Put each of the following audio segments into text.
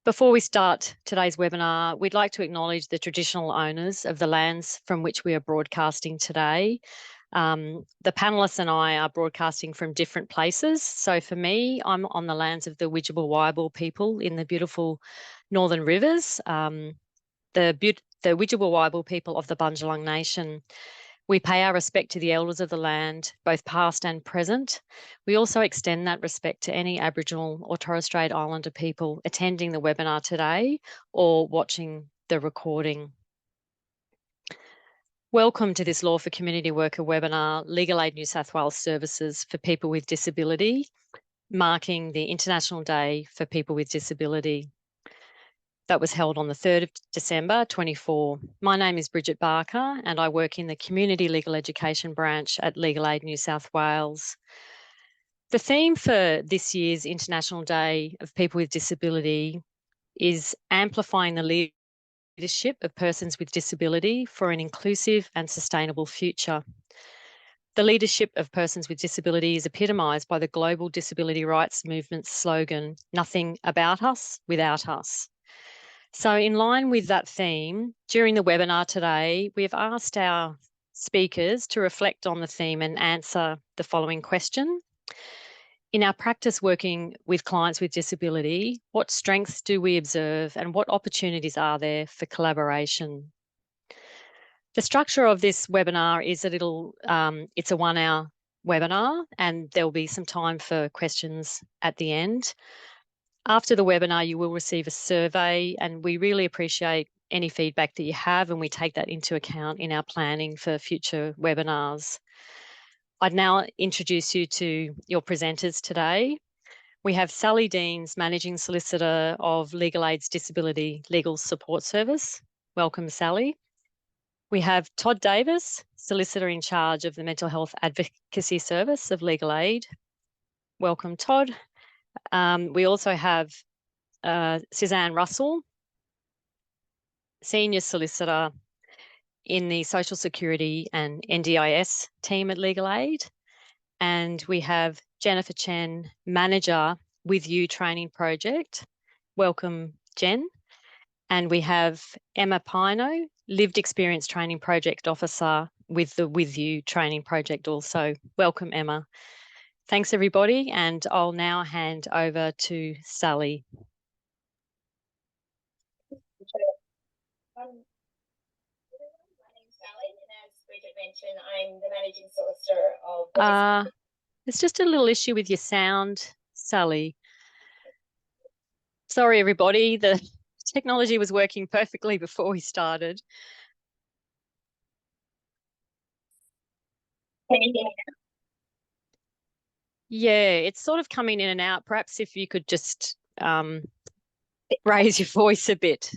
Before we start today's webinar, we'd like to acknowledge the traditional owners of the lands from which we are broadcasting today. The panellists and I are broadcasting from different places. So for me, I'm on the lands of the Widjabul people in the beautiful Northern Rivers, the Widjabul people of the Bundjalung Nation. We pay our respect to the elders of the land, both past and present. We also extend that respect to any Aboriginal or Torres Strait Islander people attending the webinar today or watching the recording. Welcome to this Law for Community Worker webinar, Legal Aid New South Wales Services for People with Disability, marking the International Day for People with Disability. That was held on the 3rd of December 24. My name is Bridget Barker and I work in the Community Legal Education branch at Legal Aid New South Wales. The theme for this year's International Day of People with Disability is amplifying the leadership of persons with disability for an inclusive and sustainable future. The leadership of persons with disability is epitomised by the Global Disability Rights Movement's slogan, "Nothing about us without us." So in line with that theme, during the webinar today, we've asked our speakers to reflect on the theme and answer the following question. In our practice working with clients with disability, what strengths do we observe and what opportunities are there for collaboration? The structure of this webinar is that it's a 1 hour webinar and there'll be some time for questions at the end. After the webinar, you will receive a survey and we really appreciate any feedback that you have and we take that into account in our planning for future webinars. I'd now introduce you to your presenters today. We have Sally Deans, Managing Solicitor of Legal Aid's Disability Legal Support Service. Welcome, Sally. We have Todd Davis, Solicitor in charge of the Mental Health Advocacy Service of Legal Aid. Welcome, Todd. We also have Suzanne Russell, Senior Solicitor in the Social Security and NDIS team at Legal Aid. And we have Jennifer Chen, Manager With You Training Project. Welcome, Jen. And we have Emma Pino, Lived Experience Training Project Officer with the With You Training Project also. Welcome, Emma. Thanks, everybody, and I'll now hand over to Sally. My name's Sally, and as Bridget mentioned, I'm the Managing Solicitor of There's just a little issue with your sound, Sally. Sorry, everybody. The technology was working perfectly before we started. Can you hear me now? Yeah, it's sort of coming in and out. Perhaps if you could just raise your voice a bit.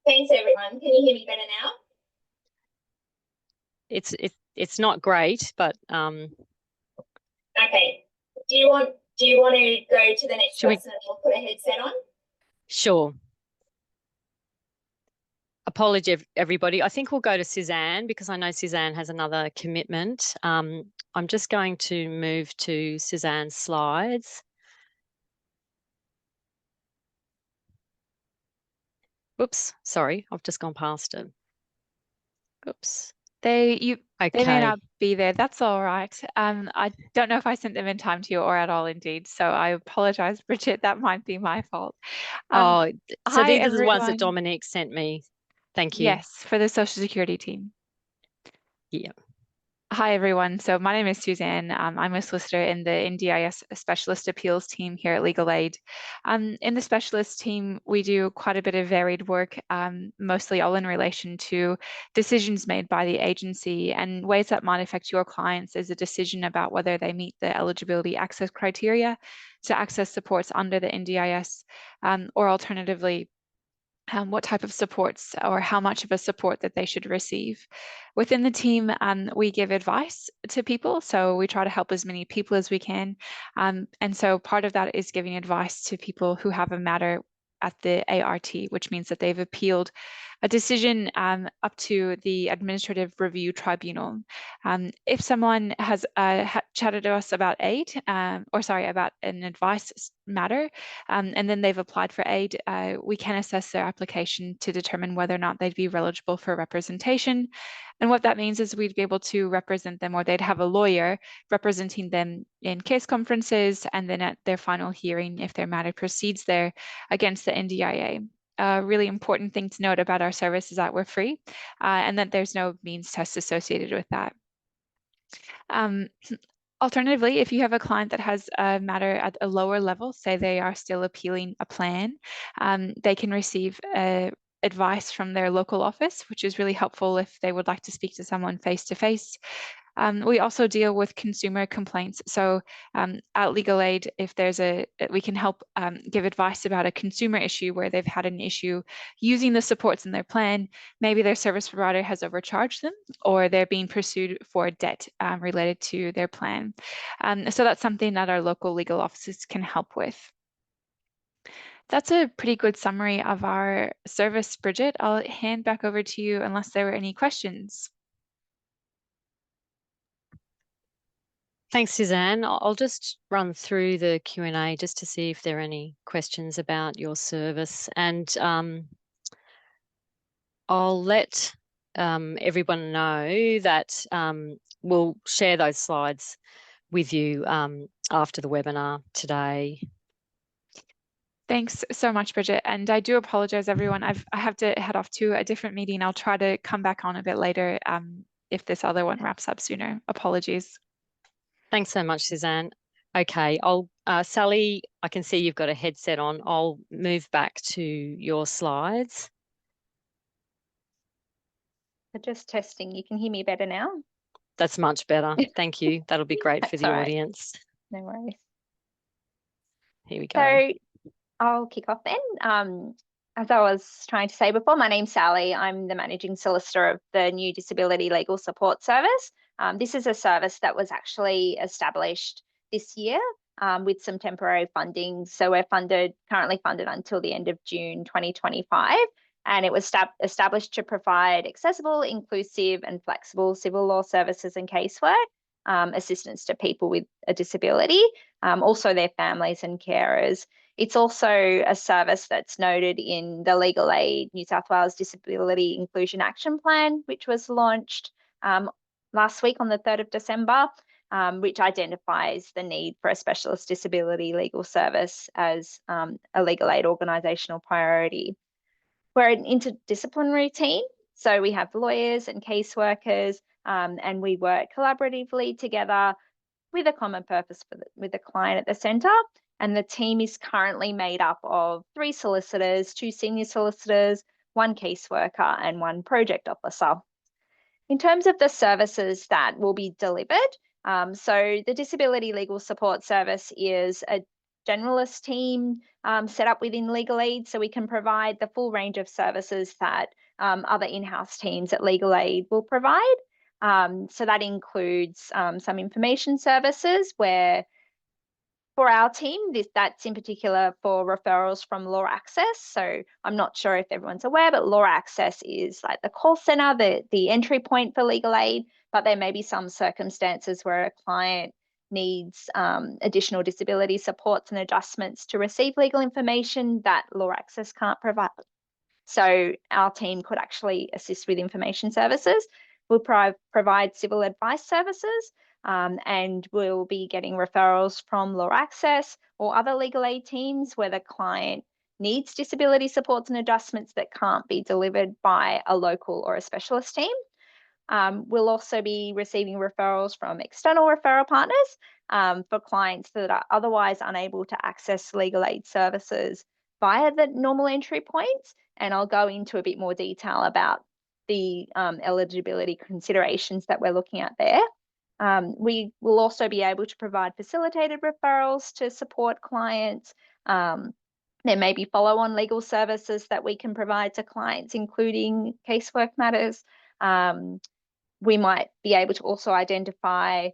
Thanks, everyone. Can you hear me better now? It's not great, but okay. Do you want to go to the next person and we'll put a headset on? Sure. Apology, everybody. I think we'll go to Suzanne because I know Suzanne has another commitment. I'm just going to move to Suzanne's slides. Oops, sorry, I've just gone past it. Oops. They may not be there. That's all right. I don't know if I sent them in time to you or at all, indeed. So I apologize, Bridget. That might be my fault. So hi, these are the ones that Dominique sent me. Thank you. Yes, for the Social Security team. Yeah. Hi, everyone. So my name is Suzanne. I'm a solicitor in the NDIS Specialist Appeals team here at Legal Aid. In the specialist team, we do quite a bit of varied work, mostly all in relation to decisions made by the agency and ways that might affect your clients as a decision about whether they meet the eligibility access criteria to access supports under the NDIS, or alternatively, what type of supports or how much of a support that they should receive. Within the team, we give advice to people, so we try to help as many people as we can. And so part of that is giving advice to people who have a matter at the ART, which means that they've appealed a decision up to the Administrative Review Tribunal. If someone has chatted to us about aid, about an advice matter, and then they've applied for aid, we can assess their application to determine whether or not they'd be eligible for representation. And what that means is we'd be able to represent them, or they'd have a lawyer representing them in case conferences, and then at their final hearing, if their matter proceeds there, against the NDIA. A really important thing to note about our service is that we're free, and that there's no means test associated with that. Alternatively, if you have a client that has a matter at a lower level, say they are still appealing a plan, they can receive advice from their local office, which is really helpful if they would like to speak to someone face-to-face. We also deal with consumer complaints. So at Legal Aid, if we can help give advice about a consumer issue where they've had an issue using the supports in their plan. Maybe their service provider has overcharged them, or they're being pursued for debt related to their plan. So that's something that our local legal offices can help with. That's a pretty good summary of our service, Bridget. I'll hand back over to you unless there were any questions. Thanks, Suzanne. I'll just run through the Q&A just to see if there are any questions about your service. And I'll let everyone know that we'll share those slides with you after the webinar today. Thanks so much, Bridget. And I do apologize, everyone. I have to head off to a different meeting. I'll try to come back on a bit later if this other one wraps up sooner. Apologies. Thanks so much, Suzanne. Okay, Sally, I can see you've got a headset on. I'll move back to your slides. Just testing. You can hear me better now? That's much better. Thank you. That'll be great for the audience. No worries. Here we go. So I'll kick off then. As I was trying to say before, my name's Sally. I'm the managing solicitor of the new Disability Legal Support Service. This is a service that was actually established this year with some temporary funding. So we're currently funded until the end of June 2025. And it was established to provide accessible, inclusive and flexible civil law services and casework, assistance to people with a disability, also their families and carers. It's also a service that's noted in the Legal Aid New South Wales Disability Inclusion Action Plan, which was launched last week on the 3rd of December, which identifies the need for a specialist disability legal service as a legal aid organisational priority. We're an interdisciplinary team, so we have lawyers and caseworkers, and we work collaboratively together with a common purpose with the client at the centre. And the team is currently made up of 3 solicitors, 2 senior solicitors, 1 caseworker and 1 project officer. In terms of the services that will be delivered, so the Disability Legal Support Service is a generalist team set up within Legal Aid, so we can provide the full range of services that other in-house teams at Legal Aid will provide. So that includes some information services where for our team, that's in particular for referrals from Law Access. So I'm not sure if everyone's aware, but Law Access is like the call centre, the entry point for legal aid, but there may be some circumstances where a client needs additional disability supports and adjustments to receive legal information that Law Access can't provide. So our team could actually assist with information services. We'll provide civil advice services, and we'll be getting referrals from Law Access or other legal aid teams where the client needs disability supports and adjustments that can't be delivered by a local or a specialist team. We'll also be receiving referrals from external referral partners for clients that are otherwise unable to access legal aid services via the normal entry points. And I'll go into a bit more detail about the eligibility considerations that we're looking at there. We will also be able to provide facilitated referrals to support clients. There may be follow-on legal services that we can provide to clients, including casework matters. We might be able to also identify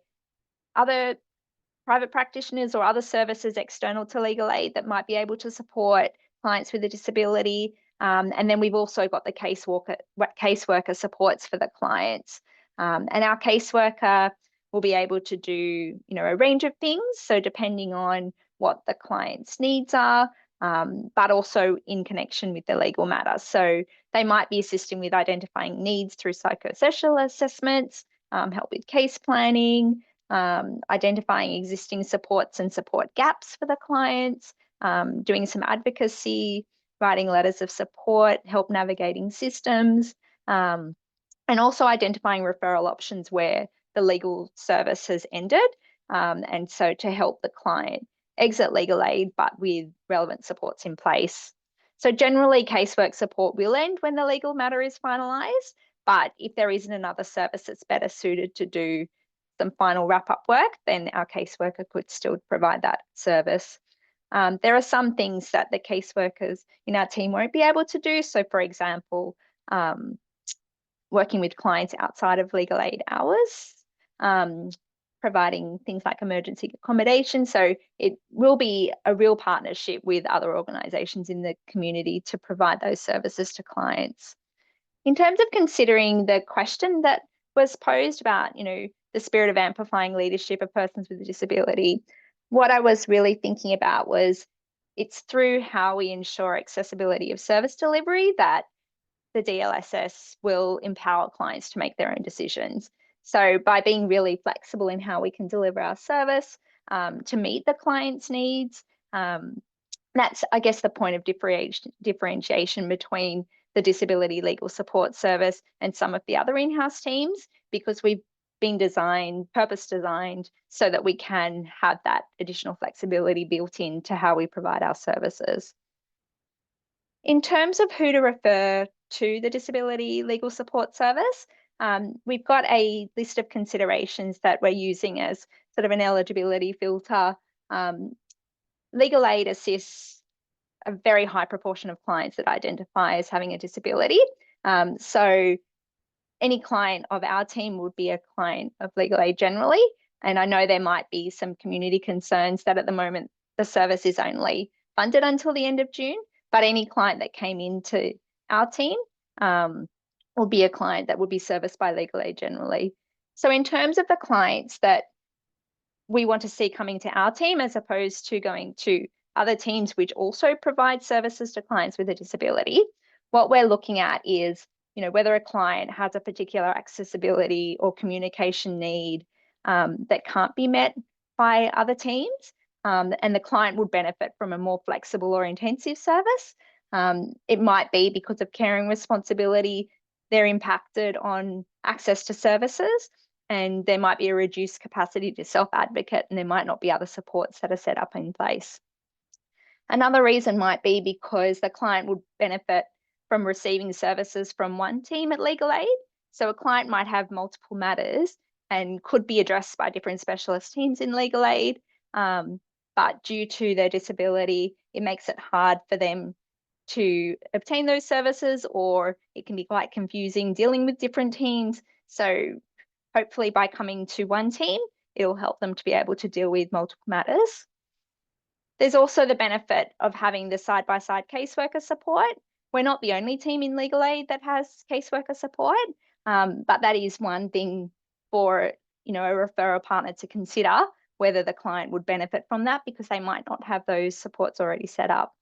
other private practitioners or other services external to legal aid that might be able to support clients with a disability. And then we've also got the caseworker supports for the clients. And our caseworker will be able to do, a range of things. So depending on what the client's needs are, but also in connection with the legal matter. So they might be assisting with identifying needs through psychosocial assessments, help with case planning, identifying existing supports and support gaps for the clients, doing some advocacy, writing letters of support, help navigating systems, and also identifying referral options where the legal service has ended. And so to help the client exit legal aid, but with relevant supports in place. So generally, casework support will end when the legal matter is finalised, but if there isn't another service that's better suited to do some final wrap-up work, then our caseworker could still provide that service. There are some things that the caseworkers in our team won't be able to do. So, for example, working with clients outside of legal aid hours, providing things like emergency accommodation. So it will be a real partnership with other organisations in the community to provide those services to clients. In terms of considering the question that was posed about, the spirit of amplifying leadership of persons with a disability, what I was really thinking about was it's through how we ensure accessibility of service delivery that the DLSS will empower clients to make their own decisions. So by being really flexible in how we can deliver our service to meet the client's needs, that's, I guess, the point of differentiation between the Disability Legal Support Service and some of the other in-house teams, because we've been purpose designed so that we can have that additional flexibility built into how we provide our services. In terms of who to refer to the Disability Legal Support Service, we've got a list of considerations that we're using as sort of an eligibility filter. Legal aid assists a very high proportion of clients that identify as having a disability. So any client of our team would be a client of legal aid generally. And I know there might be some community concerns that at the moment the service is only funded until the end of June, but any client that came into our team will be a client that would be serviced by legal aid generally. So in terms of the clients that we want to see coming to our team as opposed to going to other teams which also provide services to clients with a disability, what we're looking at is, whether a client has a particular accessibility or communication need that can't be met by other teams, and the client would benefit from a more flexible or intensive service. It might be because of caring responsibility, they're impacted on access to services, and there might be a reduced capacity to self-advocate, and there might not be other supports that are set up in place. Another reason might be because the client would benefit from receiving services from one team at legal aid. So a client might have multiple matters and could be addressed by different specialist teams in legal aid, but due to their disability, it makes it hard for them to obtain those services, or it can be quite confusing dealing with different teams. So hopefully by coming to one team, it'll help them to be able to deal with multiple matters. There's also the benefit of having the side-by-side caseworker support. We're not the only team in legal aid that has caseworker support, but that is one thing for a referral partner to consider, whether the client would benefit from that, because they might not have those supports already set up.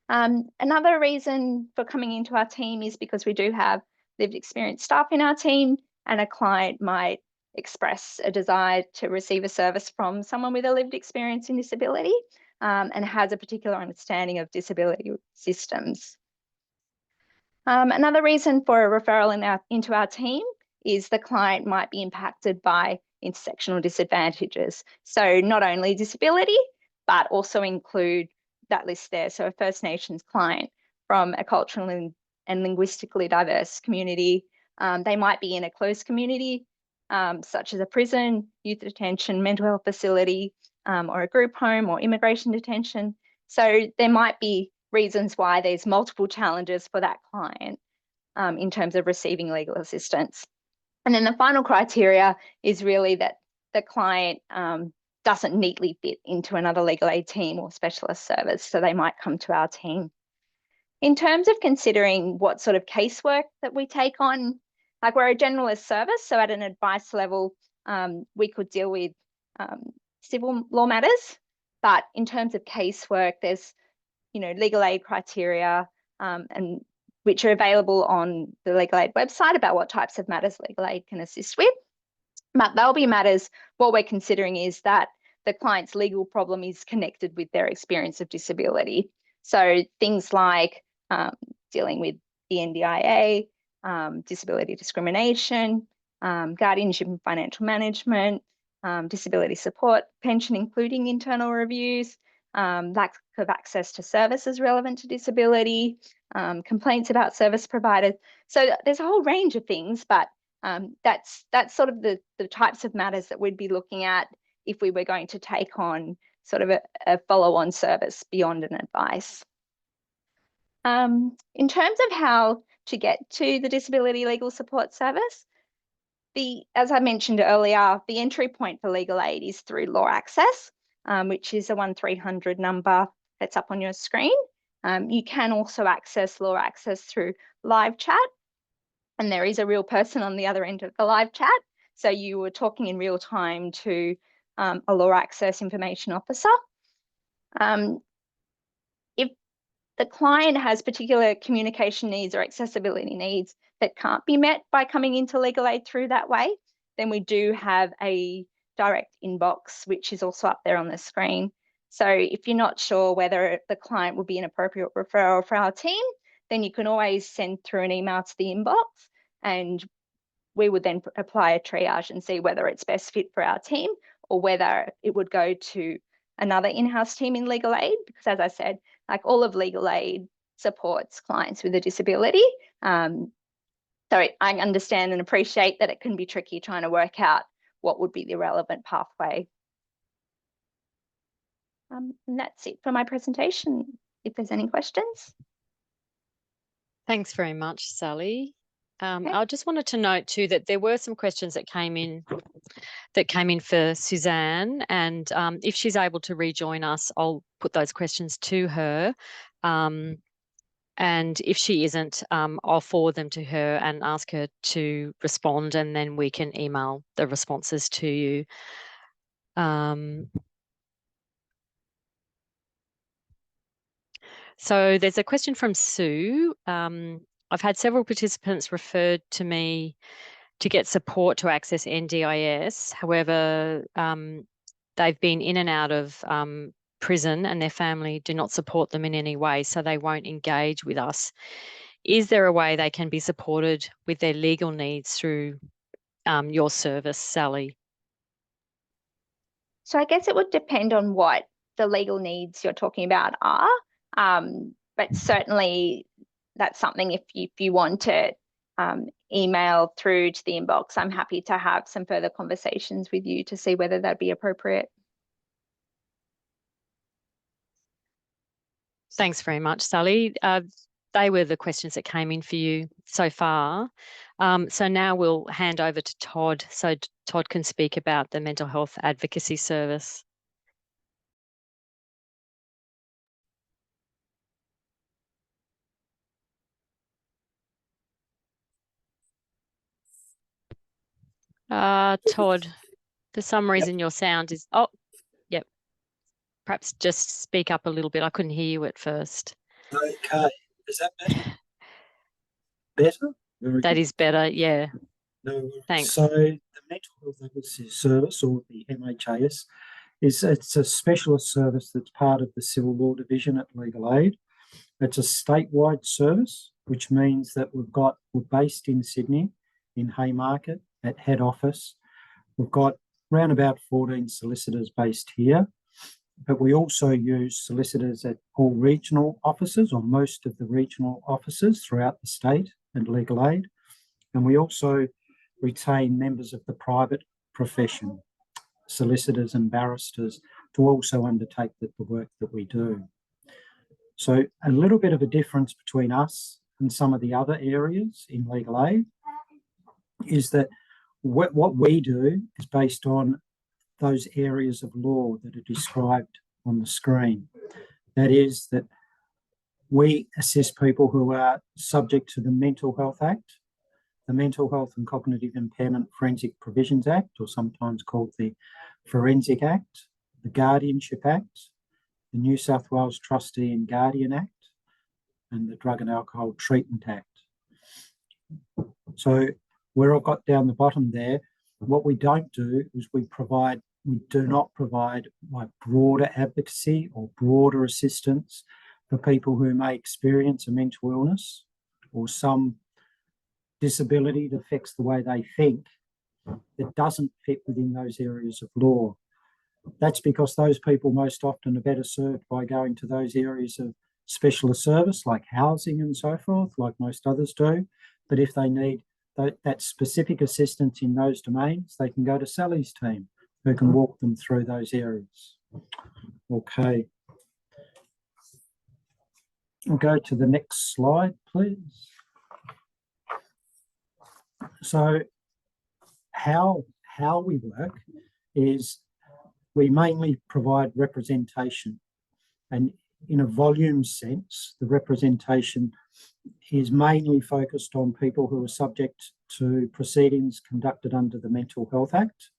Another reason for coming into our team is because we do have lived experience staff in our team, and a client might express a desire to receive a service from someone with a lived experience in disability and has a particular understanding of disability systems. Another reason for a referral into our team is the client might be impacted by intersectional disadvantages. So not only disability, but also include that list there. So a First Nations client from a culturally and linguistically diverse community. They might be in a closed community, such as a prison, youth detention, mental health facility, or a group home or immigration detention. So there might be reasons why there's multiple challenges for that client in terms of receiving legal assistance. And then the final criteria is really that the client doesn't neatly fit into another legal aid team or specialist service, so they might come to our team. In terms of considering what sort of casework that we take on, like we're a generalist service, so at an advice level, we could deal with civil law matters, but in terms of casework, there's, legal aid criteria and which are available on the Legal Aid website about what types of matters Legal Aid can assist with. But there'll be matters, what we're considering is that the client's legal problem is connected with their experience of disability. So things like dealing with the NDIA, disability discrimination, guardianship and financial management, disability support, pension including internal reviews, lack of access to services relevant to disability, complaints about service providers. So there's a whole range of things, but that's sort of the types of matters that we'd be looking at if we were going to take on sort of a follow-on service beyond an advice. In terms of how to get to the Disability Legal Support Service, as I mentioned earlier, the entry point for legal aid is through Law Access, which is a 1300 number that's up on your screen. You can also access Law Access through live chat, and there is a real person on the other end of the live chat. So you were talking in real time to a Law Access information officer. If the client has particular communication needs or accessibility needs that can't be met by coming into legal aid through that way, then we do have a direct inbox, which is also up there on the screen. So if you're not sure whether the client will be an appropriate referral for our team, then you can always send through an email to the inbox, and we would then apply a triage and see whether it's best fit for our team or whether it would go to another in-house team in legal aid, because as I said, like all of legal aid supports clients with a disability. So I understand and appreciate that it can be tricky trying to work out what would be the relevant pathway. And that's it for my presentation, if there's any questions. Thanks very much, Sally. Okay. I just wanted to note too that there were some questions that came in for Suzanne, and if she's able to rejoin us, I'll put those questions to her. And if she isn't, I'll forward them to her and ask her to respond, and then we can email the responses to you. So there's a question from Sue. I've had several participants referred to me to get support to access NDIS. However, they've been in and out of prison and their family do not support them in any way, so they won't engage with us. Is there a way they can be supported with their legal needs through your service, Sally? So I guess it would depend on what the legal needs you're talking about are, but certainly that's something if you want to email through to the inbox, I'm happy to have some further conversations with you to see whether that'd be appropriate. Thanks very much, Sally. They were the questions that came in for you so far. So now we'll hand over to Todd, so Todd can speak about the Mental Health Advocacy Service. Todd, for some reason your sound is, yep. Perhaps just speak up a little bit. I couldn't hear you at first. Okay, is that better? Better? That is better, yeah. No, thanks. So the Mental Health Advocacy Service, or the MHAS, it's a specialist service that's part of the Civil Law Division at Legal Aid. It's a statewide service, which means that we're based in Sydney, in Haymarket at head office. We've got around about 14 solicitors based here, but we also use solicitors at all regional offices, or most of the regional offices throughout the state and Legal Aid. And we also retain members of the private profession, solicitors and barristers, to also undertake the work that we do. So a little bit of a difference between us and some of the other areas in legal aid is that what we do is based on those areas of law that are described on the screen. That is that We assist people who are subject to the Mental Health Act, the Mental Health and Cognitive Impairment Forensic Provisions Act, or sometimes called the Forensic Act, the Guardianship Act, the New South Wales Trustee and Guardian Act, and the Drug and Alcohol Treatment Act. So where I've got down the bottom there, what we don't do is we do not provide like broader advocacy or broader assistance for people who may experience a mental illness or some disability that affects the way they think that doesn't fit within those areas of law. That's because those people most often are better served by going to those areas of specialist service like housing and so forth, like most others do. But if they need that specific assistance in those domains, they can go to Sally's team, who can walk them through those areas. Okay. We'll go to the next slide, please. So how we work is we mainly provide representation, and in a volume sense, the representation is mainly focused on people who are subject to proceedings conducted under the Mental Health Act.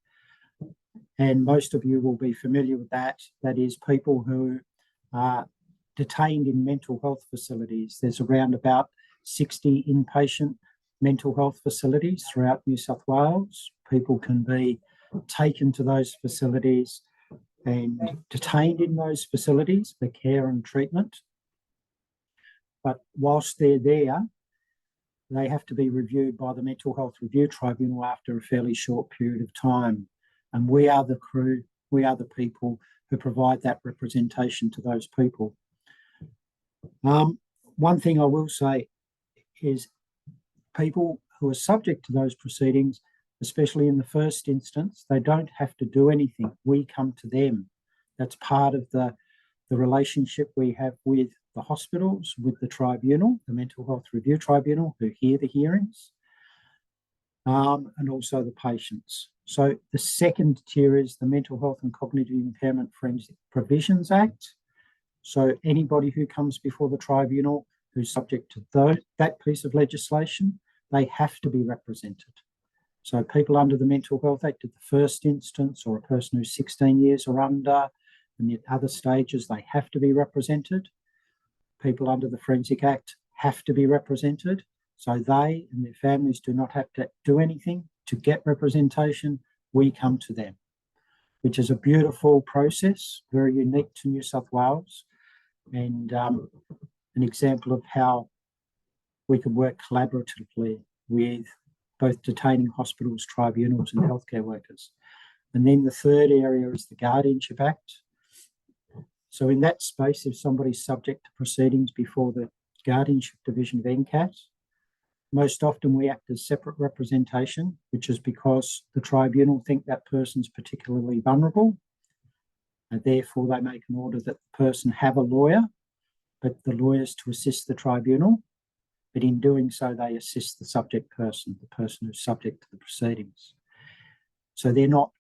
And most of you will be familiar with that. That is people who are detained in mental health facilities. There's around about 60 inpatient mental health facilities throughout New South Wales. People can be taken to those facilities and detained in those facilities for care and treatment. But whilst they're there, they have to be reviewed by the Mental Health Review Tribunal after a fairly short period of time. And we are the crew, we are the people who provide that representation to those people. One thing I will say is people who are subject to those proceedings, especially in the first instance, they don't have to do anything. We come to them. That's part of the relationship we have with the hospitals, with the tribunal, the Mental Health Review Tribunal, who hear the hearings, and also the patients. So the second tier is the Mental Health and Cognitive Impairment Forensic Provisions Act. So anybody who comes before the tribunal who's subject to that piece of legislation, they have to be represented. So people under the Mental Health Act at the first instance, or a person who's 16 years or under, and the other stages, they have to be represented. People under the Forensic Act have to be represented. So they and their families do not have to do anything to get representation. We come to them, which is a beautiful process, very unique to New South Wales, and an example of how we can work collaboratively with both detaining hospitals, tribunals and healthcare workers. And then the third area is the Guardianship Act. So in that space, if somebody's subject to proceedings before the Guardianship Division of NCAT, most often we act as separate representation, which is because the tribunal think that person's particularly vulnerable, and therefore they make an order that the person have a lawyer, but the lawyer's to assist the tribunal. But in doing so, they assist the subject person, the person who's subject to the proceedings. So they're not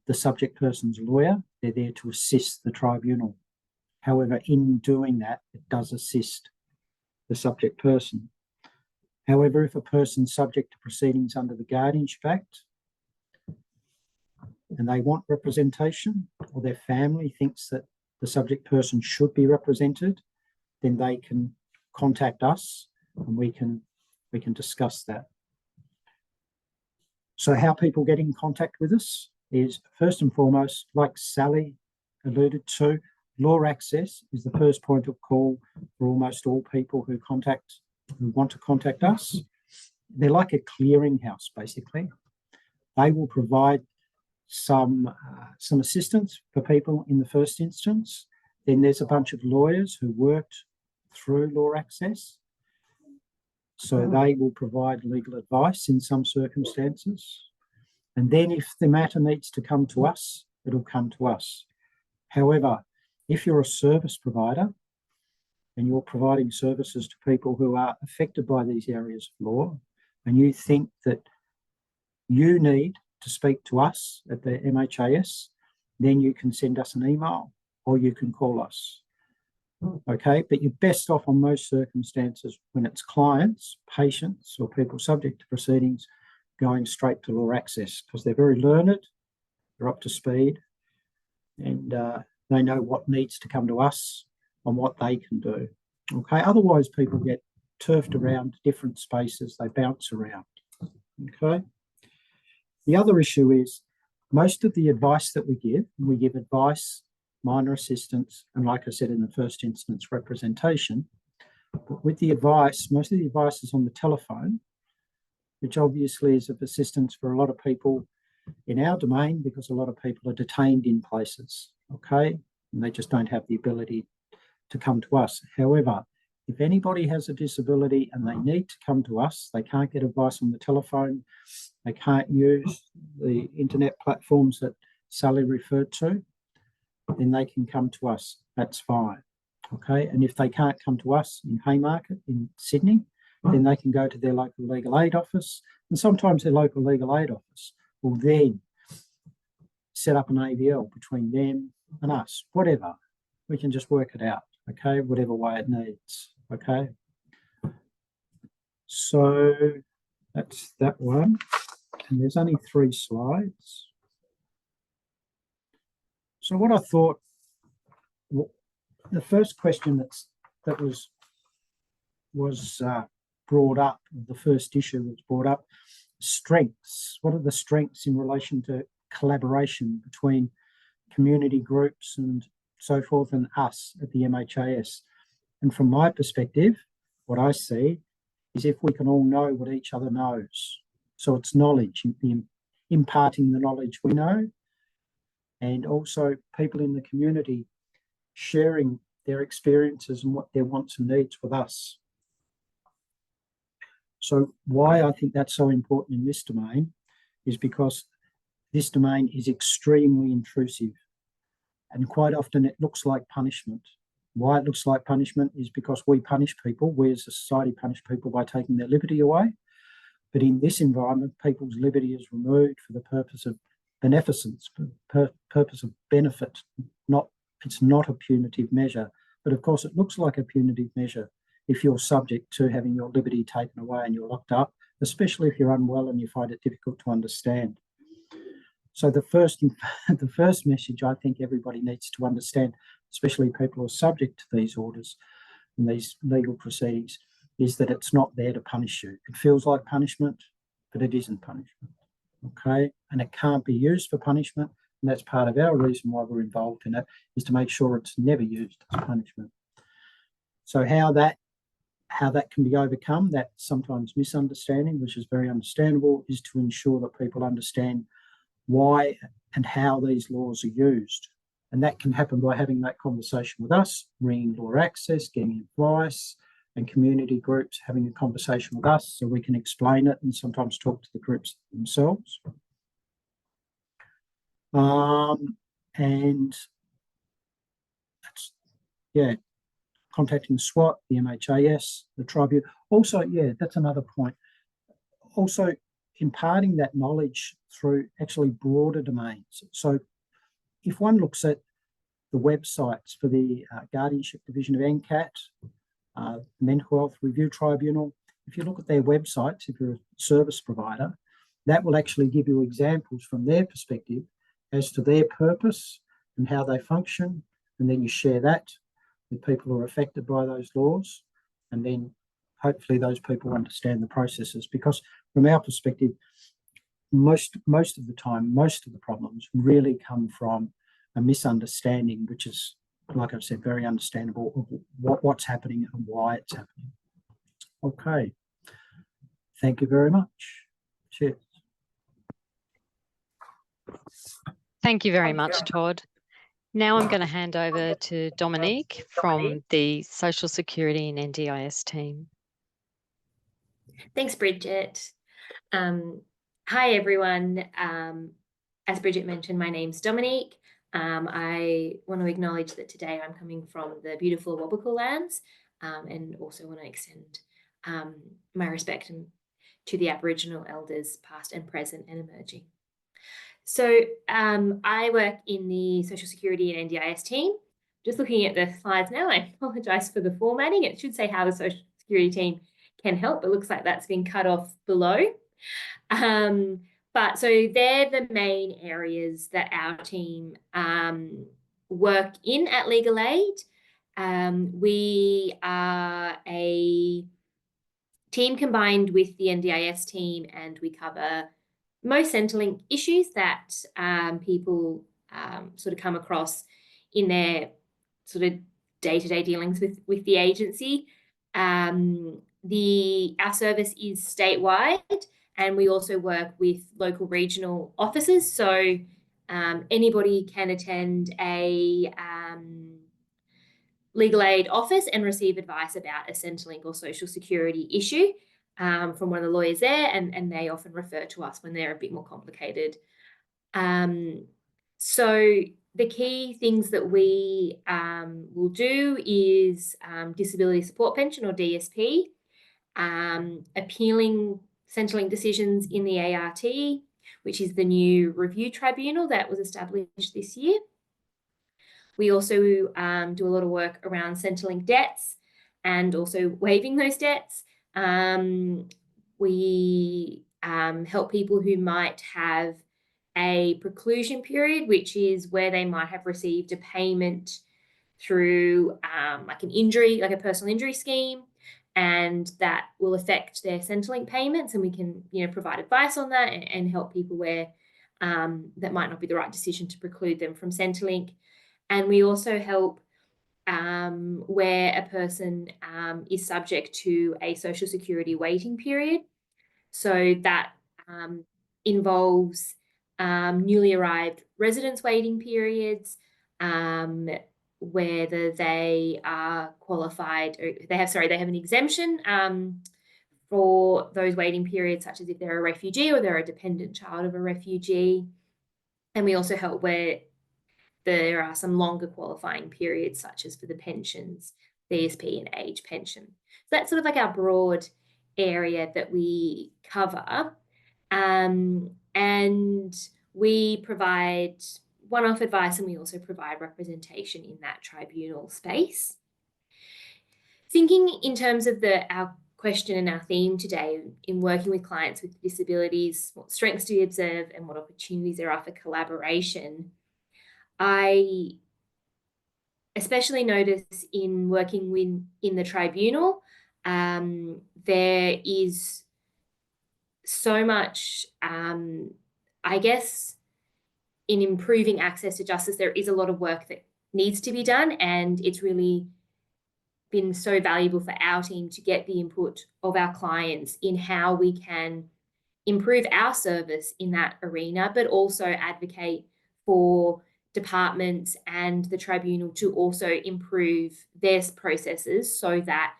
the subject person's lawyer, they're there to assist the tribunal. However, in doing that, it does assist the subject person. However, if a person's subject to proceedings under the Guardianship Act and they want representation, or their family thinks that the subject person should be represented, then they can contact us and we can discuss that. So how people get in contact with us is, first and foremost, like Sally alluded to, Law Access is the first point of call for almost all people who want to contact us. They're like a clearinghouse, basically. They will provide some assistance for people in the first instance. Then there's a bunch of lawyers who worked through Law Access. So they will provide legal advice in some circumstances. And then if the matter needs to come to us, it'll come to us. However, if you're a service provider and you're providing services to people who are affected by these areas of law, and you think that you need to speak to us at the MHAS, then you can send us an email or you can call us. Okay, but you're best off on most circumstances when it's clients, patients, or people subject to proceedings going straight to law access, because they're very learned, they're up to speed, and they know what needs to come to us and what they can do. Okay, otherwise people get turfed around different spaces, they bounce around. Okay. The other issue is most of the advice that we give advice, minor assistance, and like I said in the first instance, representation. But with the advice, most of the advice is on the telephone, which obviously is of assistance for a lot of people in our domain because a lot of people are detained in places, okay? And they just don't have the ability to come to us. However, if anybody has a disability and they need to come to us, they can't get advice on the telephone, they can't use the internet platforms that Sally referred to, then they can come to us. That's fine. Okay. And if they can't come to us in Haymarket in Sydney, then they can go to their local legal aid office. And sometimes their local legal aid office will then set up an AVL between them and us, whatever. We can just work it out. Okay. Whatever way it needs. Okay. So that's that one. And there's only 3 slides. So what I thought, the first question that was brought up, the first issue was brought up, strengths. What are the strengths in relation to collaboration between community groups and so forth and us at the MHAS? And from my perspective, what I see is if we can all know what each other knows. So it's knowledge, imparting the knowledge we know, and also people in the community sharing their experiences and what their wants and needs with us. So why I think that's so important in this domain is because this domain is extremely intrusive, and quite often it looks like punishment. Why it looks like punishment is because we punish people, we as a society punish people by taking their liberty away. But in this environment, people's liberty is removed for the purpose of beneficence, purpose of benefit. It's not a punitive measure, but of course it looks like a punitive measure if you're subject to having your liberty taken away and you're locked up, especially if you're unwell and you find it difficult to understand. So the first message I think everybody needs to understand, especially people who are subject to these orders and these legal proceedings, is that it's not there to punish you. It feels like punishment, but it isn't punishment. Okay, and it can't be used for punishment, and that's part of our reason why we're involved in it, is to make sure it's never used as punishment. So how that can be overcome, that sometimes misunderstanding, which is very understandable, is to ensure that people understand why and how these laws are used. And that can happen by having that conversation with us, ringing law access, getting advice, and community groups having a conversation with us so we can explain it and sometimes talk to the groups themselves. And that's, yeah, contacting SWAT, the MHAS, the tribunal. Also, yeah, that's another point. Also, imparting that knowledge through actually broader domains. So if one looks at the websites for the Guardianship Division of NCAT, Mental Health Review Tribunal, if you look at their websites, if you're a service provider, that will actually give you examples from their perspective as to their purpose and how they function, and then you share that with people who are affected by those laws, and then hopefully those people understand the processes, because from our perspective, most of the time, most of the problems really come from a misunderstanding, which is, like I've said, very understandable of what's happening and why it's happening. Okay. Thank you very much. Cheers. Thank you very much, Todd. Now I'm going to hand over to Dominique from the Social Security and NDIS team. Thanks, Bridget. Hi, everyone. As Bridget mentioned, my name's Dominique. I want to acknowledge that today I'm coming from the beautiful Wabakal lands, and also want to extend my respect to the Aboriginal elders, past and present and emerging. So I work in the Social Security and NDIS team, just looking at the slides now, I apologise for the formatting. It should say how the social security team can help. It looks like that's been cut off below. But so they're the main areas that our team work in at Legal Aid. We are a team combined with the NDIS team, and we cover most Centrelink issues that people sort of come across in their sort of day-to-day dealings with the agency. Our service is statewide, and we also work with local regional offices. So anybody can attend a Legal Aid office and receive advice about a Centrelink or social security issue from one of the lawyers there, and they often refer to us when they're a bit more complicated. So the key things that we will do is disability support pension or DSP, appealing Centrelink decisions in the ART, which is the new review tribunal that was established this year. We also do a lot of work around Centrelink debts and also waiving those debts. We help people who might have a preclusion period, which is where they might have received a payment through like an injury, like a personal injury scheme, and that will affect their Centrelink payments. And we can, provide advice on that and help people where that might not be the right decision to preclude them from Centrelink. And we also help where a person is subject to a social security waiting period. So that involves newly arrived residents waiting periods, whether they are qualified, or they have an exemption for those waiting periods, such as if they're a refugee or they're a dependent child of a refugee. And we also help where there are some longer qualifying periods, such as for the pensions, DSP and age pension. So that's sort of like our broad area that we cover. And we provide one-off advice, and we also provide representation in that tribunal space. Thinking in terms of our question and our theme today, in working with clients with disabilities, what strengths do we observe and what opportunities there are for collaboration, I especially notice in working in the tribunal, there is so much, I guess, in improving access to justice. There is a lot of work that needs to be done, and it's really been so valuable for our team to get the input of our clients in how we can improve our service in that arena, but also advocate for departments and the tribunal to also improve their processes so that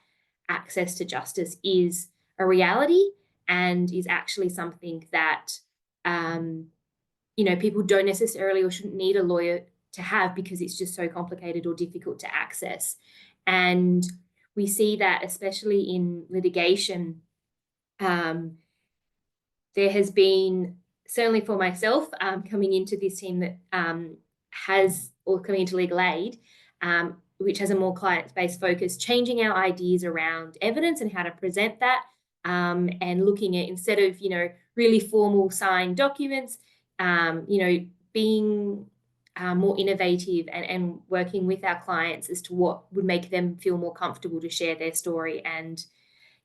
access to justice is a reality and is actually something that people don't necessarily or shouldn't need a lawyer to have, because it's just so complicated or difficult to access. And we see that especially in litigation, there has been, certainly for myself, coming into this team that coming into Legal Aid, which has a more client-based focus, changing our ideas around evidence and how to present that, and looking at, instead of, really formal signed documents, being more innovative and working with our clients as to what would make them feel more comfortable to share their story and,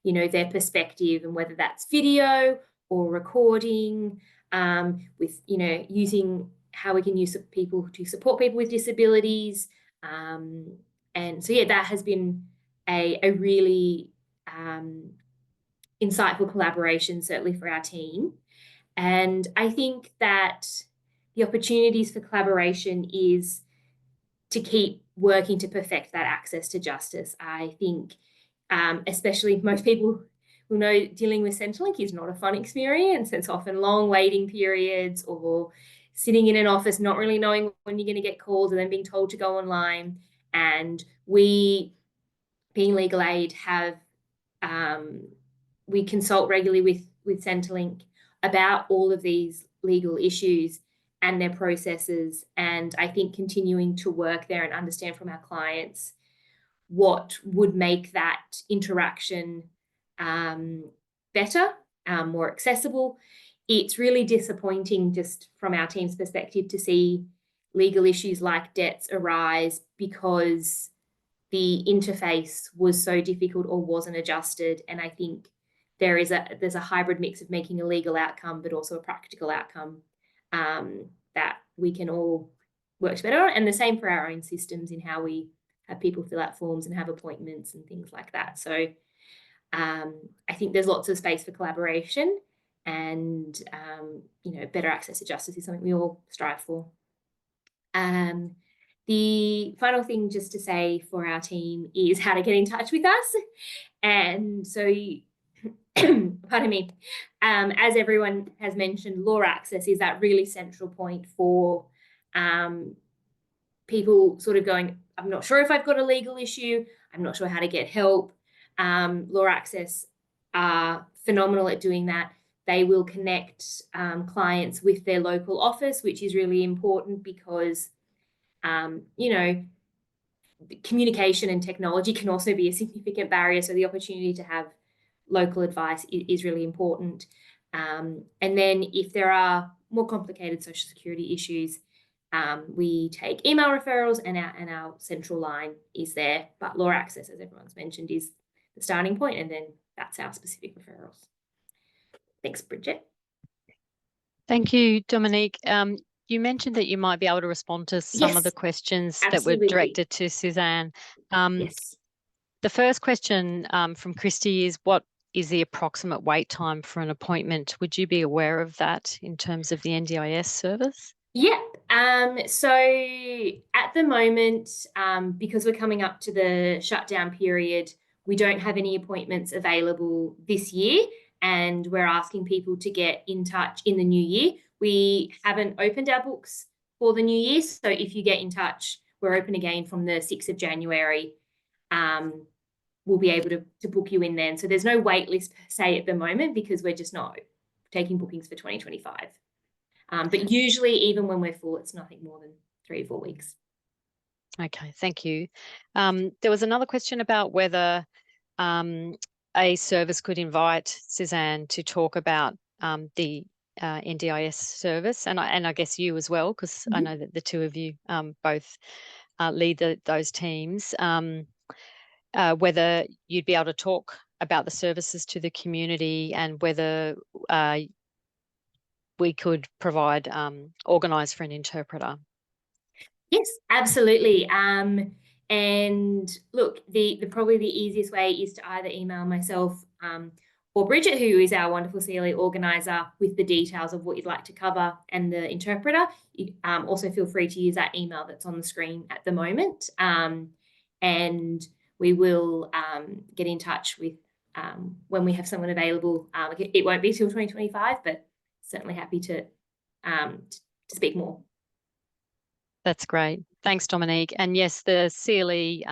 their perspective, and whether that's video or recording, with, using how we can use people to support people with disabilities. And so, yeah, that has been a really insightful collaboration, certainly for our team. And I think that the opportunities for collaboration is to keep working to perfect that access to justice. I think, especially most people will know, dealing with Centrelink is not a fun experience. It's often long waiting periods, or sitting in an office not really knowing when you're going to get called, and then being told to go online. And we, being Legal Aid, have we consult regularly with Centrelink about all of these legal issues, and their processes. And I think continuing to work there and understand from our clients what would make that interaction better, more accessible. It's really disappointing just from our team's perspective to see legal issues like debts arise because the interface was so difficult or wasn't adjusted. And I think there's a hybrid mix of making a legal outcome but also a practical outcome that we can all work better on. And the same for our own systems in how we have people fill out forms and have appointments and things like that. So I think there's lots of space for collaboration, and better access to justice is something we all strive for. The final thing just to say for our team is how to get in touch with us. And so, pardon me, as everyone has mentioned, law access is that really central point for people sort of going, I'm not sure if I've got a legal issue, I'm not sure how to get help. Law access are phenomenal at doing that. They will connect clients with their local office, which is really important because communication and technology can also be a significant barrier. So the opportunity to have local advice is really important. And then if there are more complicated social security issues, we take email referrals, and our central line is there. But law access, as everyone's mentioned, is the starting point, and then that's our specific referrals. Thanks, Bridget. Thank you, Dominique. You mentioned that you might be able to respond to some of the questions absolutely. that were directed to Suzanne. Yes. The first question from Christy is, what is the approximate wait time for an appointment? Would you be aware of that in terms of the NDIS service? Yep. So at the moment, because we're coming up to the shutdown period, we don't have any appointments available this year, and we're asking people to get in touch in the new year. We haven't opened our books for the new year, so if you get in touch, we're open again from the 6th of January. We'll be able to book you in then. So there's no wait list per se at the moment because we're just not taking bookings for 2025. But usually, even when we're full, it's nothing more than 3 or 4 weeks. Okay, thank you. There was another question about whether a service could invite Suzanne to talk about the NDIS service, and I guess you as well, because I know that the two of you both lead those teams. Whether you'd be able to talk about the services to the community, and whether we could provide organise for an interpreter. Yes, absolutely. And look, probably the easiest way is to either email myself or Bridget, who is our wonderful CLE organizer, with the details of what you'd like to cover and the interpreter. You, also feel free to use that email that's on the screen at the moment. And we will get in touch with when we have someone available. It won't be till 2025, but certainly happy to speak more. That's great. Thanks, Dominique. And yes, the CLE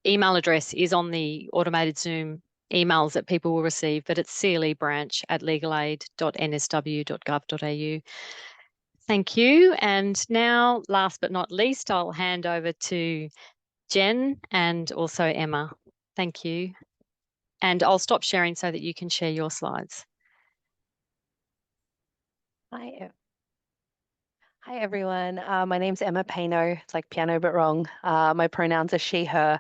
email address is on the automated Zoom emails that people will receive, but it's clebranch@legalaid.nsw.gov.au. Thank you. And now, last but not least, I'll hand over to Jen and also Emma. Thank you. And I'll stop sharing so that you can share your slides. Hi everyone. My name's Emma Payno. It's like piano but wrong. My pronouns are she, her,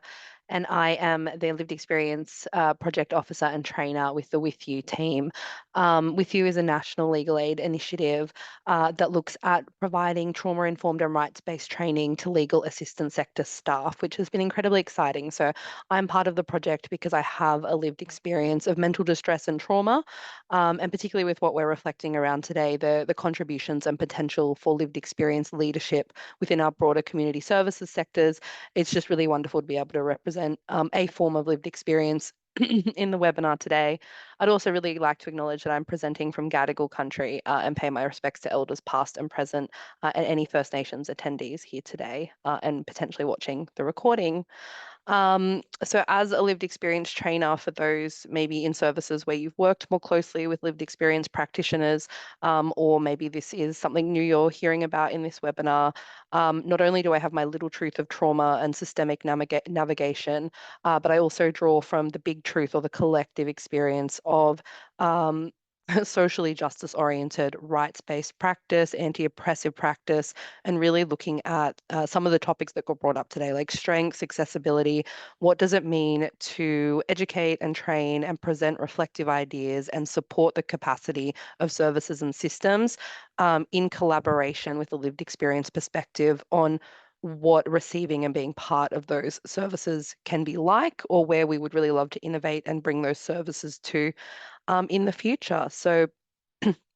and I am the Lived Experience Project Officer and Trainer with the With You team. With You is a national legal aid initiative that looks at providing trauma-informed and rights-based training to legal assistance sector staff, which has been incredibly exciting. So I'm part of the project because I have a lived experience of mental distress and trauma, and particularly with what we're reflecting around today, the contributions and potential for lived experience leadership within our broader community services sectors. It's just really wonderful to be able to represent a form of lived experience in the webinar today. I'd also really like to acknowledge that I'm presenting from Gadigal country and pay my respects to elders past and present and any First Nations attendees here today and potentially watching the recording. So as a lived experience trainer, for those maybe in services where you've worked more closely with lived experience practitioners, or maybe this is something new you're hearing about in this webinar, not only do I have my little truth of trauma and systemic navigation, but I also draw from the big truth or the collective experience of socially justice-oriented, rights-based practice, anti-oppressive practice, and really looking at some of the topics that got brought up today, like strengths, accessibility. What does it mean to educate and train and present reflective ideas and support the capacity of services and systems in collaboration with a lived experience perspective on what receiving and being part of those services can be like, or where we would really love to innovate and bring those services to in the future. So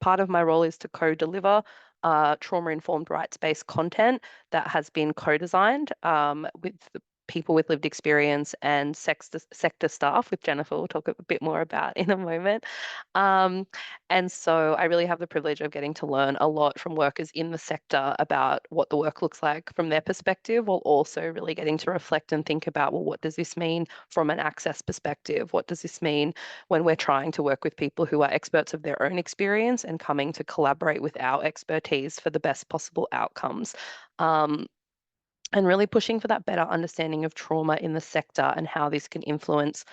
part of my role is to co-deliver trauma-informed rights-based content that has been co-designed with the people with lived experience and sector staff, with Jennifer we'll talk a bit more about in a moment. And so I really have the privilege of getting to learn a lot from workers in the sector about what the work looks like from their perspective, while also really getting to reflect and think about, well, what does this mean from an access perspective? What does this mean when we're trying to work with people who are experts of their own experience and coming to collaborate with our expertise for the best possible outcomes? And really pushing for that better understanding of trauma in the sector and how this can influence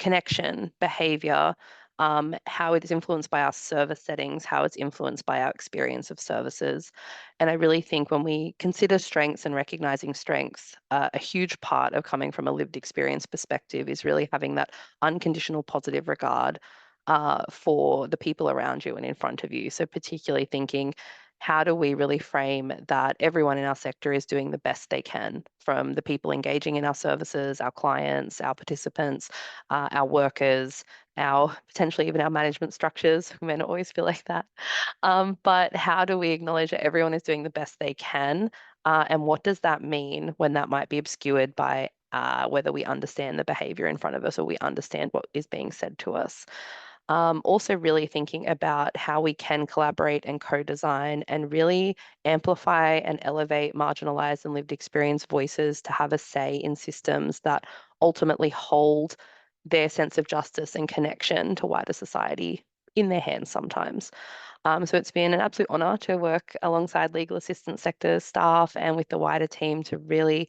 connection, behavior, how it is influenced by our service settings, how it's influenced by our experience of services. And I really think when we consider strengths and recognizing strengths, a huge part of coming from a lived experience perspective is really having that unconditional positive regard for the people around you and in front of you. So particularly thinking, how do we really frame that everyone in our sector is doing the best they can, from the people engaging in our services, our clients, our participants, our workers, our potentially even our management structures. We may not always feel like that. But how do we acknowledge that everyone is doing the best they can? And what does that mean when that might be obscured by whether we understand the behavior in front of us or we understand what is being said to us? Also really thinking about how we can collaborate and co-design and really amplify and elevate marginalized and lived experience voices to have a say in systems that ultimately hold their sense of justice and connection to wider society in their hands sometimes. So it's been an absolute honour to work alongside legal assistance sector staff and with the wider team to really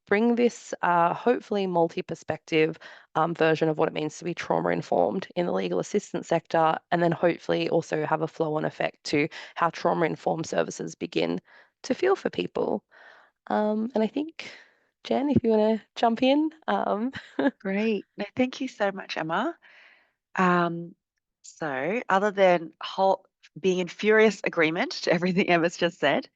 bring this hopefully multi-perspective version of what it means to be trauma-informed in the legal assistance sector, and then hopefully also have a flow-on effect to how trauma-informed services begin to feel for people. And I think, Jen, if you want to jump in. Great. No, thank you so much, Emma. So other than being in furious agreement to everything Emma's just said,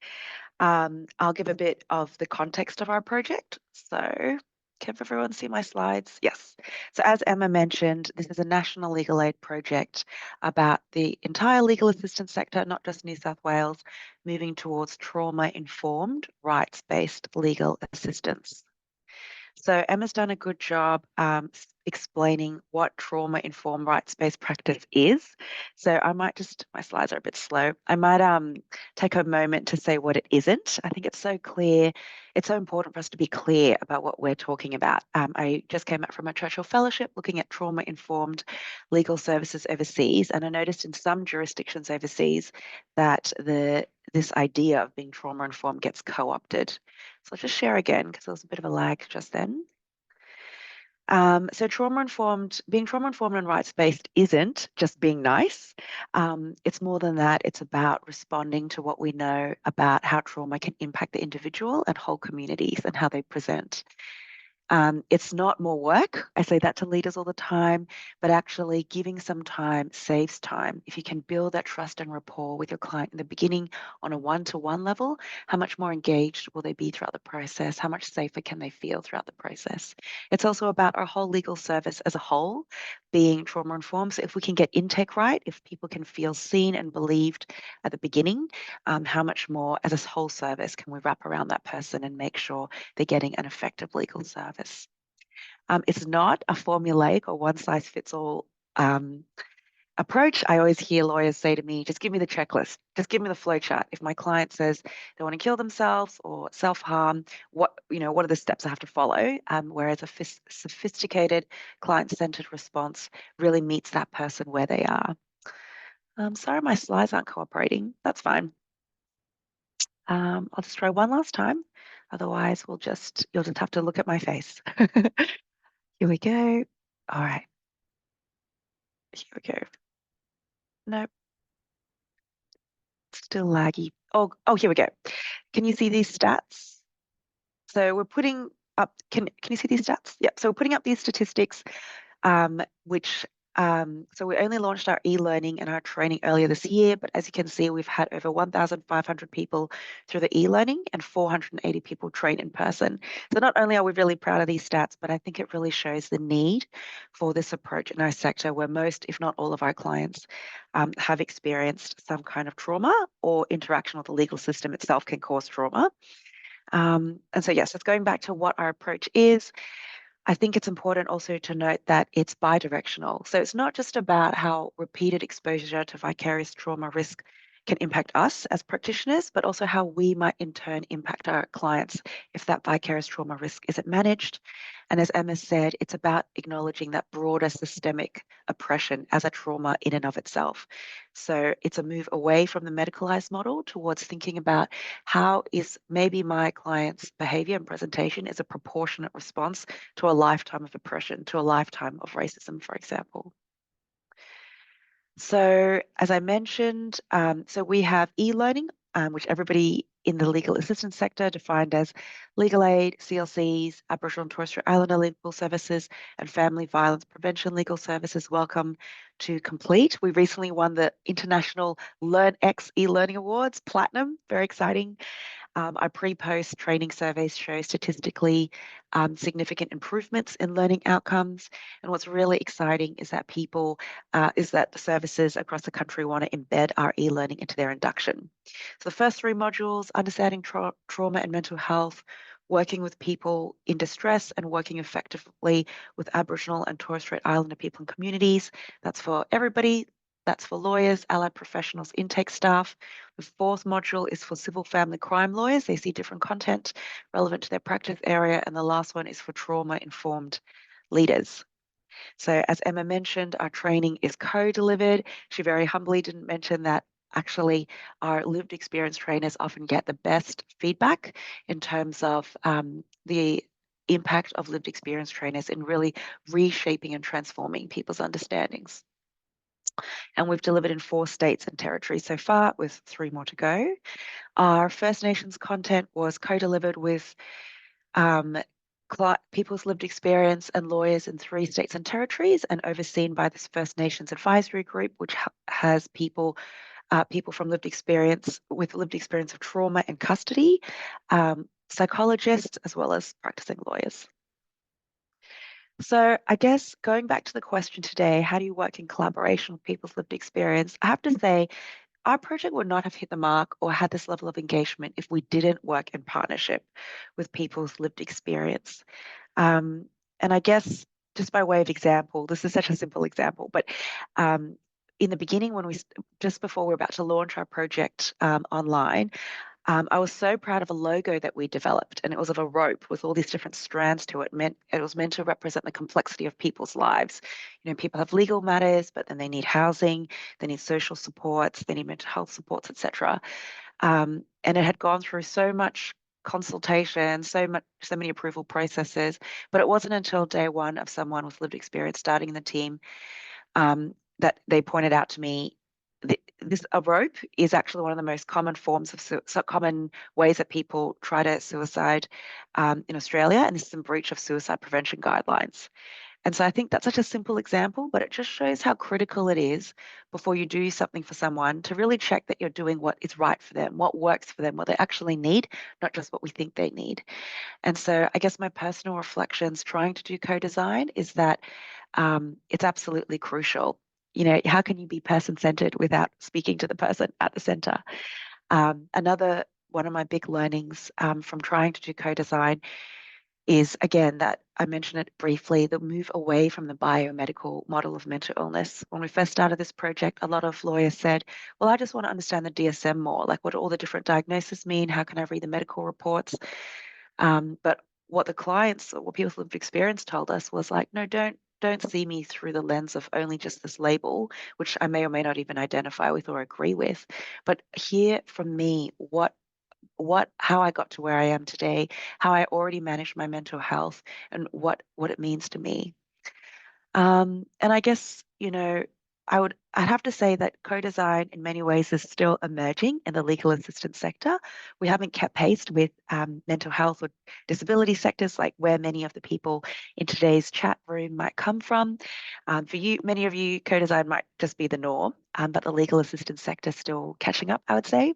I'll give a bit of the context of our project. So can everyone see my slides? Yes. So as Emma mentioned, this is a national legal aid project about the entire legal assistance sector, not just New South Wales, moving towards trauma-informed, rights-based legal assistance. So Emma's done a good job explaining what trauma-informed rights-based practice is. So I might just, my slides are a bit slow. I might take a moment to say what it isn't. I think it's so clear. It's so important for us to be clear about what we're talking about. I just came out from a Churchill Fellowship looking at trauma-informed legal services overseas, and I noticed in some jurisdictions overseas that this idea of being trauma-informed gets co-opted. So I'll just share again because there was a bit of a lag just then. So being trauma-informed and rights-based isn't just being nice. It's more than that. It's about responding to what we know about how trauma can impact the individual and whole communities and how they present. It's not more work. I say that to leaders all the time, but actually giving some time saves time. If you can build that trust and rapport with your client in the beginning on a one-to-one level, how much more engaged will they be throughout the process? How much safer can they feel throughout the process? It's also about our whole legal service as a whole being trauma-informed. So if we can get intake right, if people can feel seen and believed at the beginning, how much more as a whole service can we wrap around that person and make sure they're getting an effective legal service? It's not a formulaic or one-size-fits-all approach, I always hear lawyers say to me, just give me the checklist, just give me the flow chart. If my client says they want to kill themselves or self-harm, what are the steps I have to follow? Whereas a sophisticated client-centered response really meets that person where they are. Sorry, my slides aren't cooperating. That's fine. I'll just try one last time. Otherwise, you'll just have to look at my face. Here we go. All right. Here we go. Nope. Still laggy. Oh, here we go. Can you see these stats? So we're putting up, can you see these stats? Yep. So we're putting up these statistics, so we only launched our e-learning and our training earlier this year, but as you can see, we've had over 1,500 people through the e-learning and 480 people train in person. So not only are we really proud of these stats, but I think it really shows the need for this approach in our sector where most, if not all of our clients have experienced some kind of trauma or interaction with the legal system itself can cause trauma. And so yes, it's going back to what our approach is. I think it's important also to note that it's bidirectional. So it's not just about how repeated exposure to vicarious trauma risk can impact us as practitioners, but also how we might in turn impact our clients if that vicarious trauma risk isn't managed. And as Emma said, it's about acknowledging that broader systemic oppression as a trauma in and of itself. So it's a move away from the medicalized model towards thinking about how is maybe my client's behavior and presentation is a proportionate response to a lifetime of oppression, to a lifetime of racism, for example. So as I mentioned, so we have e-learning, which everybody in the legal assistance sector defined as legal aid, CLCs, Aboriginal and Torres Strait Islander legal services, and family violence prevention legal services welcome to complete. We recently won the International LearnX e-learning awards, Platinum, very exciting. Our pre-post training surveys show statistically significant improvements in learning outcomes. And what's really exciting is that the services across the country want to embed our e-learning into their induction. So the first 3 modules, understanding trauma and mental health, working with people in distress and working effectively with Aboriginal and Torres Strait Islander people and communities. That's for everybody. That's for lawyers, allied professionals, intake staff. The 4th module is for civil family crime lawyers. They see different content relevant to their practice area. And the last one is for trauma-informed leaders. So as Emma mentioned, our training is co-delivered. She very humbly didn't mention that actually our lived experience trainers often get the best feedback in terms of the impact of lived experience trainers in really reshaping and transforming people's understandings. And we've delivered in 4 states and territories so far, with 3 more to go. Our First Nations content was co-delivered with people's lived experience and lawyers in 3 states and territories, and overseen by this First Nations advisory group, which has people from lived experience of trauma and custody, psychologists, as well as practicing lawyers. So I guess going back to the question today, how do you work in collaboration with people's lived experience? I have to say, our project would not have hit the mark or had this level of engagement if we didn't work in partnership with people's lived experience. And I guess just by way of example, this is such a simple example, but in the beginning, just before we were about to launch our project online, I was so proud of a logo that we developed, and it was of a rope with all these different strands to it. It was meant to represent the complexity of people's lives. People have legal matters, but then they need housing, they need social supports, they need mental health supports, etc. And it had gone through so much consultation, so many approval processes, but it wasn't until day 1 of someone with lived experience starting the team that they pointed out to me, a rope is actually one of the most common forms of common ways that people try to suicide in Australia, and this is in breach of suicide prevention guidelines. And so I think that's such a simple example, but it just shows how critical it is before you do something for someone to really check that you're doing what is right for them, what works for them, what they actually need, not just what we think they need. And so I guess my personal reflections trying to do co-design is that it's absolutely crucial. How can you be person-centered without speaking to the person at the center? Another one of my big learnings from trying to do co-design is, again, that I mentioned it briefly, the move away from the biomedical model of mental illness. When we first started this project, a lot of lawyers said, well, I just want to understand the DSM more, like what do all the different diagnoses mean? How can I read the medical reports? But what the clients or what people with lived experience told us was like, no, don't see me through the lens of only just this label, which I may or may not even identify with or agree with, but hear from me how I got to where I am today, how I already manage my mental health, and what it means to me. And I guess, you know, I'd have to say that co-design in many ways is still emerging in the legal assistance sector. We haven't kept pace with mental health or disability sectors, like where many of the people in today's chat room might come from. For you, many of you, co-design might just be the norm, but the legal assistance sector is still catching up, I would say.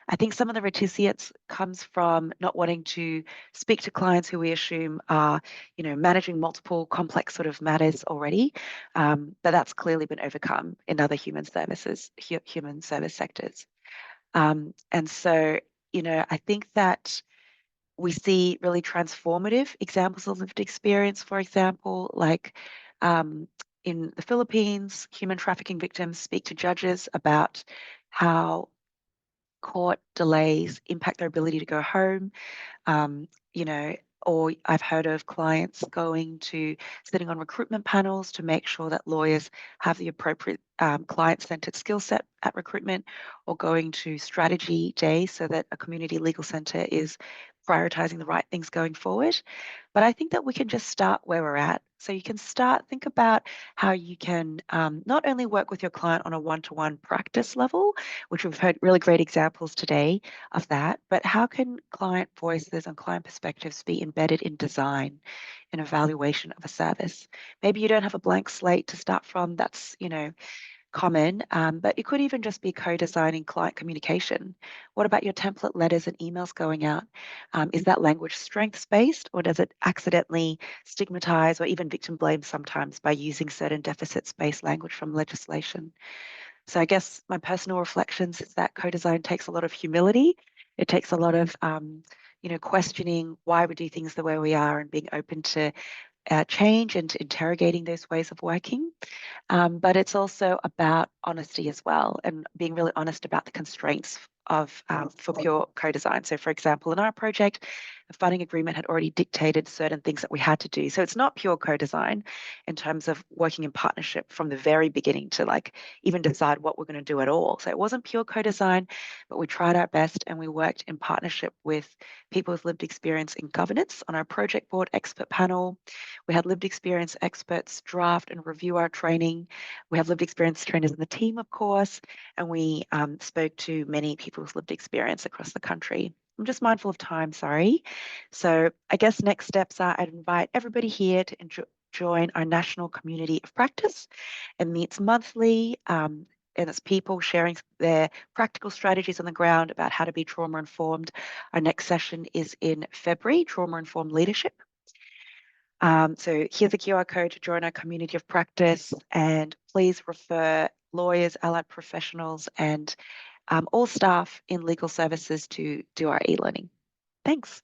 I think some of the reticence comes from not wanting to speak to clients who we assume are, you know, managing multiple complex sort of matters already, but that's clearly been overcome in other human service sectors. And so, you know, I think that we see really transformative examples of lived experience, for example, like in the Philippines, human trafficking victims speak to judges about how court delays impact their ability to go home. You know, or I've heard of clients sitting on recruitment panels to make sure that lawyers have the appropriate client-centered skill set at recruitment, or going to strategy days so that a community legal centre is prioritizing the right things going forward. But I think that we can just start where we're at. So you can think about how you can not only work with your client on a one-to-one practice level, which we've heard really great examples today of that, but how can client voices and client perspectives be embedded in design and evaluation of a service? Maybe you don't have a blank slate to start from. That's, you know, common, but it could even just be co-designing client communication. What about your template letters and emails going out? Is that language strengths-based, or does it accidentally stigmatize or even victim blame sometimes by using certain deficits-based language from legislation? So I guess my personal reflections is that co-design takes a lot of humility. It takes a lot of, you know, questioning why we do things the way we are and being open to change and to interrogating those ways of working. But it's also about honesty as well, and being really honest about the constraints for pure co-design. So for example, in our project, the funding agreement had already dictated certain things that we had to do. So it's not pure co-design in terms of working in partnership from the very beginning to like even decide what we're going to do at all. So it wasn't pure co-design, but we tried our best and we worked in partnership with people with lived experience in governance on our project board expert panel. We had lived experience experts draft and review our training. We have lived experience trainers in the team, of course, and we spoke to many people with lived experience across the country. I'm just mindful of time, sorry. So I guess next steps are I'd invite everybody here to join our national community of practice. It meets monthly, and it's people sharing their practical strategies on the ground about how to be trauma-informed. Our next session is in February, Trauma-Informed Leadership. So here's a QR code to join our community of practice, and please refer lawyers, allied professionals, and all staff in legal services to do our e-learning. Thanks.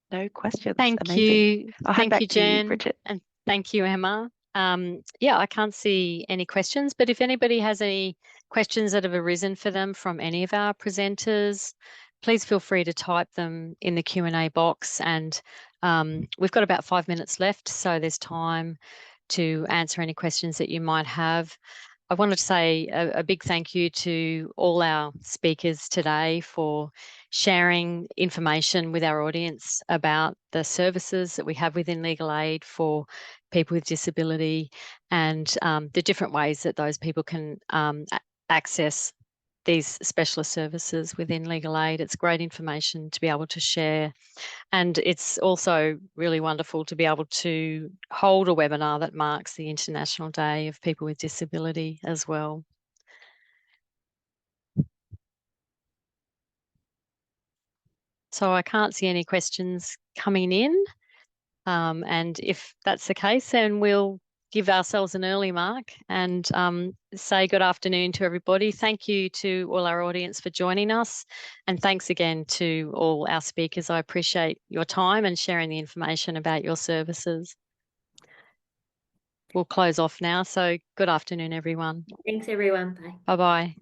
No questions. Thank Amazing. you. I'll hand Thank you, back to you, Jen. Bridget. And thank you, Emma. Yeah, I can't see any questions, but if anybody has any questions that have arisen for them from any of our presenters, please feel free to type them in the Q&A box. And we've got about 5 minutes left, so there's time to answer any questions that you might have. I wanted to say a big thank you to all our speakers today for sharing information with our audience about the services that we have within legal aid for people with disability, and the different ways that those people can access these specialist services within legal aid. It's great information to be able to share. And it's also really wonderful to be able to hold a webinar that marks the International Day of People with Disability as well. So I can't see any questions coming in. And if that's the case, then we'll give ourselves an early mark and say good afternoon to everybody. Thank you to all our audience for joining us. And thanks again to all our speakers. I appreciate your time and sharing the information about your services. We'll close off now. So good afternoon, everyone. Thanks, everyone. Bye. Bye-bye.